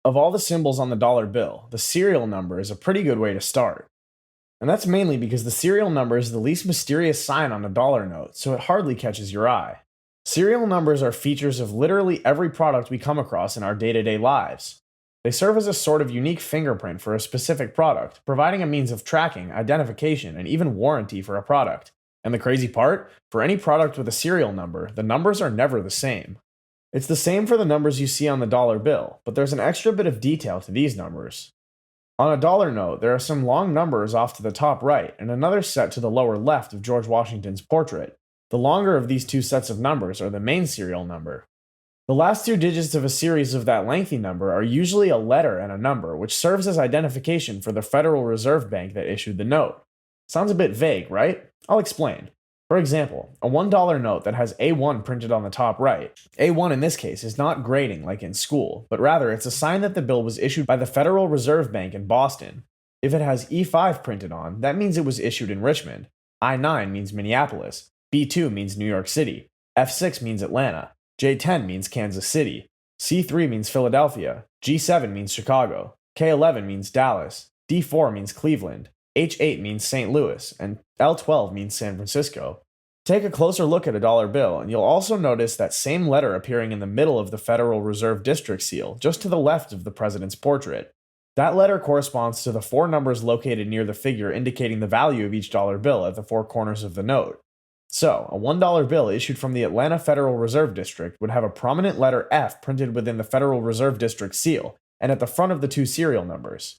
Of all the symbols on the dollar bill, the serial number is a pretty good way to start. And that's mainly because the serial number is the least mysterious sign on a dollar note, so it hardly catches your eye. Serial numbers are features of literally every product we come across in our day-to-day lives. They serve as a sort of unique fingerprint for a specific product, providing a means of tracking, identification, and even warranty for a product. And the crazy part? For any product with a serial number, the numbers are never the same. It's the same for the numbers you see on the dollar bill, but there's an extra bit of detail to these numbers. On a dollar note, there are some long numbers off to the top right and another set to the lower left of George Washington's portrait. The longer of these two sets of numbers are the main serial number. The last two digits of a series of that lengthy number are usually a letter and a number, which serves as identification for the Federal Reserve Bank that issued the note. Sounds a bit vague, right? I'll explain. For example, a $1 note that has A1 printed on the top right. A1 in this case is not grading like in school, but rather it's a sign that the bill was issued by the Federal Reserve Bank in Boston. If it has E5 printed on, that means it was issued in Richmond. I9 means Minneapolis. B2 means New York City. F6 means Atlanta. J10 means Kansas City. C3 means Philadelphia. G7 means Chicago. K11 means Dallas. D4 means Cleveland. H8 means St. Louis, and L12 means San Francisco. Take a closer look at a dollar bill, and you'll also notice that same letter appearing in the middle of the Federal Reserve District seal, just to the left of the president's portrait. That letter corresponds to the four numbers located near the figure indicating the value of each dollar bill at the four corners of the note. So, a $1 bill issued from the Atlanta Federal Reserve District would have a prominent letter F printed within the Federal Reserve District seal, and at the front of the two serial numbers.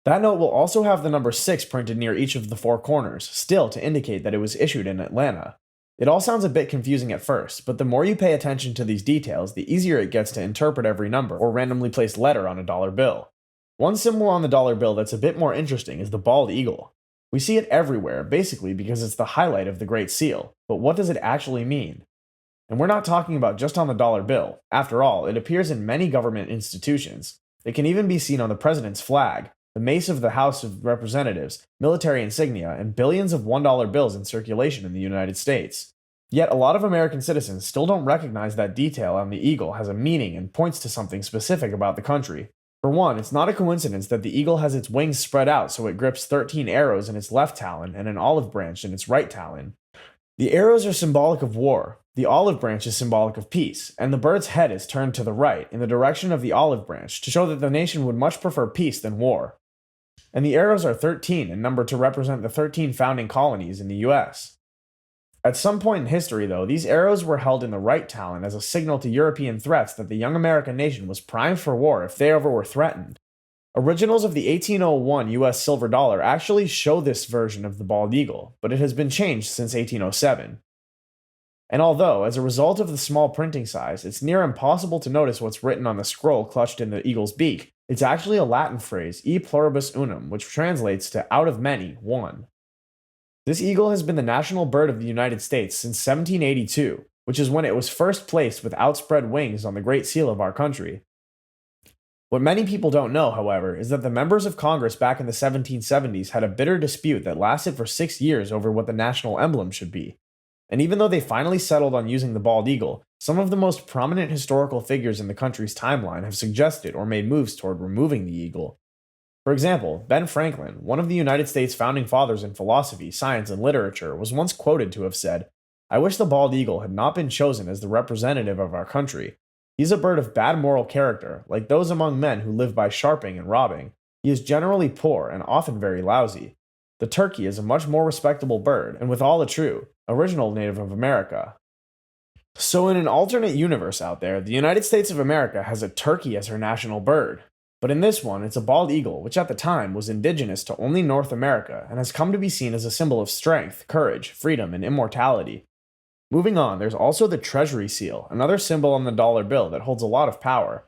That note will also have the number 6 printed near each of the four corners, still to indicate that it was issued in Atlanta. It all sounds a bit confusing at first, but the more you pay attention to these details, the easier it gets to interpret every number or randomly placed letter on a dollar bill. One symbol on the dollar bill that's a bit more interesting is the bald eagle. We see it everywhere, basically because it's the highlight of the Great Seal, but what does it actually mean? And we're not talking about just on the dollar bill. After all, it appears in many government institutions. It can even be seen on the president's flag, the mace of the House of Representatives, military insignia, and billions of $1 bills in circulation in the United States. Yet a lot of American citizens still don't recognize that detail on the eagle has a meaning and points to something specific about the country. For one, it's not a coincidence that the eagle has its wings spread out so it grips 13 arrows in its left talon and an olive branch in its right talon. The arrows are symbolic of war, the olive branch is symbolic of peace, and the bird's head is turned to the right, in the direction of the olive branch, to show that the nation would much prefer peace than war. And the arrows are 13 in number to represent the 13 founding colonies in the US. At some point in history, though, these arrows were held in the right talon as a signal to European threats that the young American nation was primed for war if they ever were threatened. Originals of the 1801 US silver dollar actually show this version of the bald eagle, but it has been changed since 1807. And although, as a result of the small printing size, it's near impossible to notice what's written on the scroll clutched in the eagle's beak, it's actually a Latin phrase, e pluribus unum, which translates to out of many, one. This eagle has been the national bird of the United States since 1782, which is when it was first placed with outspread wings on the Great Seal of our country. What many people don't know, however, is that the members of Congress back in the 1770s had a bitter dispute that lasted for 6 years over what the national emblem should be. And even though they finally settled on using the bald eagle, some of the most prominent historical figures in the country's timeline have suggested or made moves toward removing the eagle. For example, Ben Franklin, one of the United States founding fathers in philosophy, science, and literature, was once quoted to have said, "I wish the bald eagle had not been chosen as the representative of our country. He's a bird of bad moral character, like those among men who live by sharping and robbing. He is generally poor and often very lousy. The turkey is a much more respectable bird, and withal a true, original native of America." So in an alternate universe out there, the United States of America has a turkey as her national bird. But in this one, it's a bald eagle, which at the time was indigenous to only North America and has come to be seen as a symbol of strength, courage, freedom, and immortality. Moving on, there's also the Treasury Seal, another symbol on the dollar bill that holds a lot of power.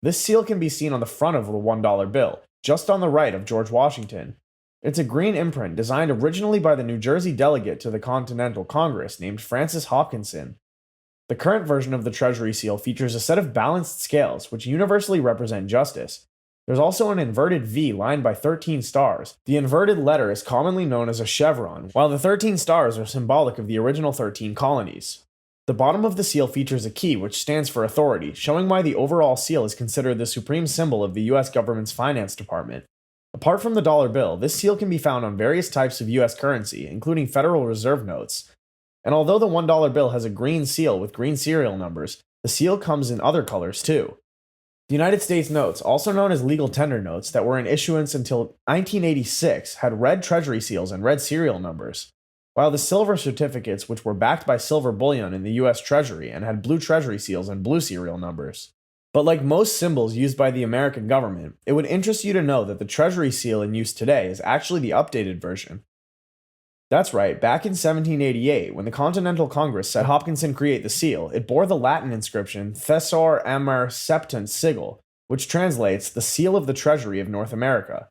This seal can be seen on the front of the $1 bill, just on the right of George Washington. It's a green imprint designed originally by the New Jersey delegate to the Continental Congress named Francis Hopkinson. The current version of the Treasury Seal features a set of balanced scales, which universally represent justice. There's also an inverted V lined by 13 stars. The inverted letter is commonly known as a chevron, while the 13 stars are symbolic of the original 13 colonies. The bottom of the seal features a key which stands for authority, showing why the overall seal is considered the supreme symbol of the US government's finance department. Apart from the dollar bill, this seal can be found on various types of US currency, including Federal Reserve notes. And although the $1 bill has a green seal with green serial numbers, the seal comes in other colors too. The United States notes, also known as legal tender notes, that were in issuance until 1986 had red Treasury seals and red serial numbers, while the silver certificates, which were backed by silver bullion in the US Treasury and had blue Treasury seals and blue serial numbers. But like most symbols used by the American government, it would interest you to know that the Treasury Seal in use today is actually the updated version. That's right, back in 1788, when the Continental Congress said Hopkinson create the seal, it bore the Latin inscription Thesor Amer Septent Sigil, which translates the seal of the Treasury of North America.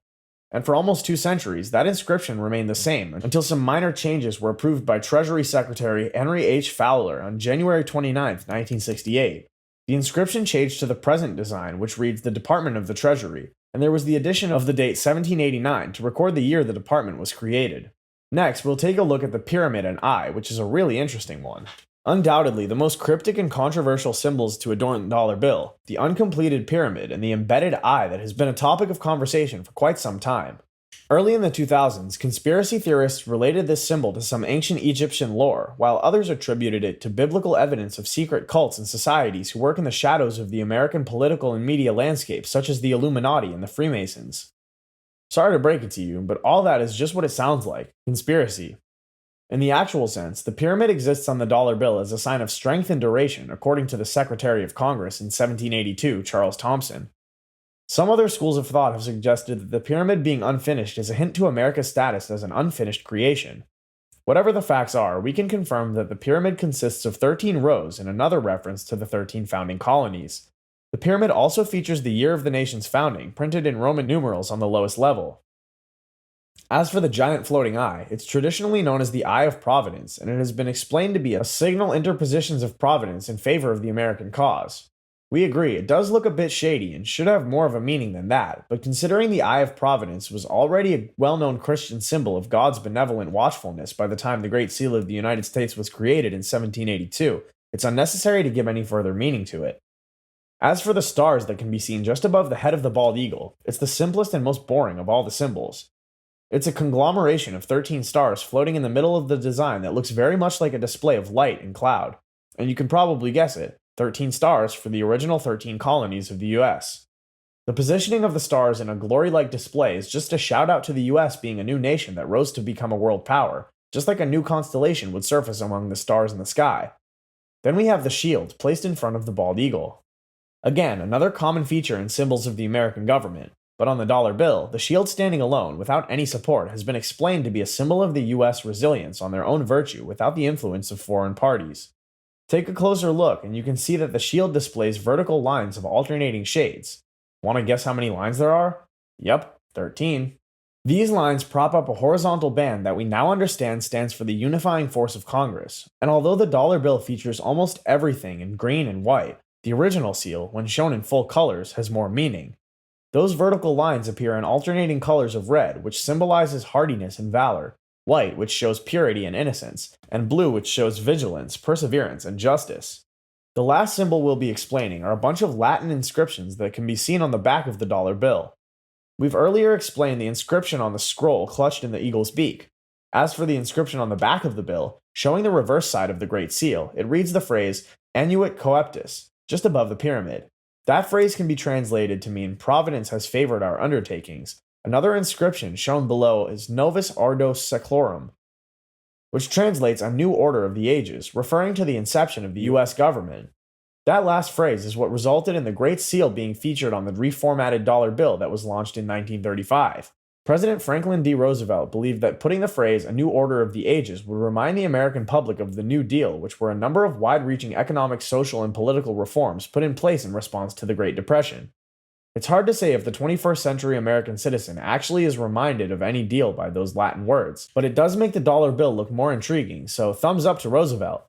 And for almost 2 centuries, that inscription remained the same until some minor changes were approved by Treasury Secretary Henry H. Fowler on January 29, 1968. The inscription changed to the present design, which reads the Department of the Treasury, and there was the addition of the date 1789 to record the year the department was created. Next, we'll take a look at the pyramid and eye, which is a really interesting one. Undoubtedly, the most cryptic and controversial symbols to adorn the dollar bill, the uncompleted pyramid and the embedded eye that has been a topic of conversation for quite some time. Early in the 2000s, conspiracy theorists related this symbol to some ancient Egyptian lore, while others attributed it to biblical evidence of secret cults and societies who work in the shadows of the American political and media landscape, such as the Illuminati and the Freemasons. Sorry to break it to you, but all that is just what it sounds like: conspiracy. In the actual sense, the pyramid exists on the dollar bill as a sign of strength and duration, according to the Secretary of Congress in 1782, Charles Thomson. Some other schools of thought have suggested that the pyramid being unfinished is a hint to America's status as an unfinished creation. Whatever the facts are, we can confirm that the pyramid consists of 13 rows in another reference to the 13 founding colonies. The pyramid also features the year of the nation's founding, printed in Roman numerals on the lowest level. As for the giant floating eye, it's traditionally known as the Eye of Providence, and it has been explained to be a signal interpositions of Providence in favor of the American cause. We agree, it does look a bit shady and should have more of a meaning than that, but considering the Eye of Providence was already a well-known Christian symbol of God's benevolent watchfulness by the time the Great Seal of the United States was created in 1782, it's unnecessary to give any further meaning to it. As for the stars that can be seen just above the head of the bald eagle, it's the simplest and most boring of all the symbols. It's a conglomeration of 13 stars floating in the middle of the design that looks very much like a display of light and cloud. And you can probably guess it, 13 stars for the original 13 colonies of the US. The positioning of the stars in a glory-like display is just a shout out to the US being a new nation that rose to become a world power, just like a new constellation would surface among the stars in the sky. Then we have the shield, placed in front of the bald eagle. Again, another common feature in symbols of the American government, but on the dollar bill, the shield standing alone, without any support, has been explained to be a symbol of the US resilience on their own virtue without the influence of foreign parties. Take a closer look, and you can see that the shield displays vertical lines of alternating shades. Want to guess how many lines there are? Yep, 13. These lines prop up a horizontal band that we now understand stands for the unifying force of Congress, and although the dollar bill features almost everything in green and white, the original seal, when shown in full colors, has more meaning. Those vertical lines appear in alternating colors of red, which symbolizes hardiness and valor, white, which shows purity and innocence, and blue, which shows vigilance, perseverance, and justice. The last symbol we'll be explaining are a bunch of Latin inscriptions that can be seen on the back of the dollar bill. We've earlier explained the inscription on the scroll clutched in the eagle's beak. As for the inscription on the back of the bill, showing the reverse side of the Great Seal, it reads the phrase Annuit Coeptis, just above the pyramid. That phrase can be translated to mean Providence has favored our undertakings. Another inscription shown below is Novus Ordo Seclorum, which translates a new order of the ages, referring to the inception of the US government. That last phrase is what resulted in the Great Seal being featured on the reformatted dollar bill that was launched in 1935. President Franklin D. Roosevelt believed that putting the phrase "a new order of the ages" would remind the American public of the New Deal, which were a number of wide-reaching economic, social, and political reforms put in place in response to the Great Depression. It's hard to say if the 21st century American citizen actually is reminded of any deal by those Latin words, but it does make the dollar bill look more intriguing, so thumbs up to Roosevelt.